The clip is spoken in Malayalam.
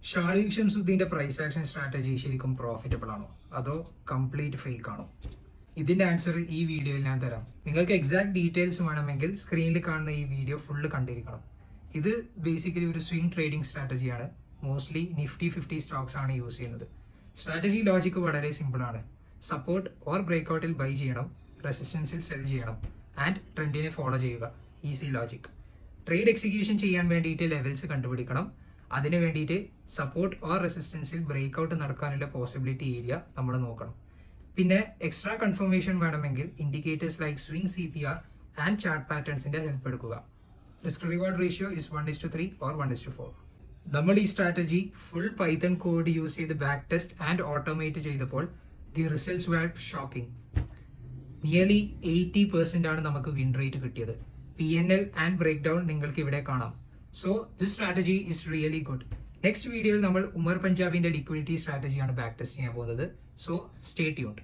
ഷാരിഖ് ഷംസുദ്ദീന്റെ പ്രൈസ് ആക്ഷൻ സ്ട്രാറ്റജി ശരിക്കും പ്രോഫിറ്റബിൾ ആണോ അതോ കംപ്ലീറ്റ് ഫേക്ക് ആണോ? ഇതിന്റെ ആൻസർ ഈ വീഡിയോയിൽ ഞാൻ തരാം. നിങ്ങൾക്ക് എക്സാക്ട് ഡീറ്റെയിൽസ് വേണമെങ്കിൽ സ്ക്രീനിൽ കാണുന്ന ഈ വീഡിയോ ഫുള്ള് കണ്ടിരിക്കണം. ഇത് ബേസിക്കലി ഒരു സ്വിംഗ് ട്രേഡിംഗ് സ്ട്രാറ്റജിയാണ്. മോസ്റ്റ്ലി നിഫ്റ്റി 50 സ്റ്റോക്സ് ആണ് യൂസ് ചെയ്യുന്നത്. സ്ട്രാറ്റജി ലോജിക്ക് വളരെ സിമ്പിൾ ആണ്. സപ്പോർട്ട് ഓർ ബ്രേക്ക്ഔട്ടിൽ ബൈ ചെയ്യണം, റെസിസ്റ്റൻസിൽ സെൽ ചെയ്യണം ആൻഡ് ട്രെൻഡിനെ ഫോളോ ചെയ്യുക. Easy logic. ട്രേഡ് എക്സിക്യൂഷൻ ചെയ്യാൻ വേണ്ടിയിട്ട് ലെവൽസ് കണ്ടുപിടിക്കണം. അതിന് വേണ്ടിയിട്ട് സപ്പോർട്ട് ഓർ റെസിസ്റ്റൻസിൽ ബ്രേക്ക്ഔട്ട് നടക്കാനുള്ള പോസിബിലിറ്റി ഏരിയ നമ്മൾ നോക്കണം. പിന്നെ എക്സ്ട്രാ കൺഫർമേഷൻ വേണമെങ്കിൽ indicators like swing CPR and chart പാറ്റേൺസിന്റെ ഹെൽപ്പ് എടുക്കുക. Risk reward ratio is 1:3 or 1:4. നമ്മൾ ഈ strategy full Python code use ചെയ്ത് ബാക്ക് ടെസ്റ്റ് ആൻഡ് ഓട്ടോമേറ്റ് ചെയ്തപ്പോൾ the results were shocking. Nearly 80% ആണ് നമുക്ക് വിൻ റേറ്റ് കിട്ടിയത്. PNL ആൻഡ് ബ്രേക്ക് ഡൗൺ നിങ്ങൾക്ക് ഇവിടെ കാണാം. So this strategy is really good. Next വീഡിയോയിൽ നമ്മൾ ഉമർ പഞ്ചാബിന്റെ ലിക്വിഡിറ്റി സ്ട്രാറ്റജിയാണ് ബാക്ക് ടെസ്റ്റ് ചെയ്യാൻ പോകുന്നത്. So stay tuned.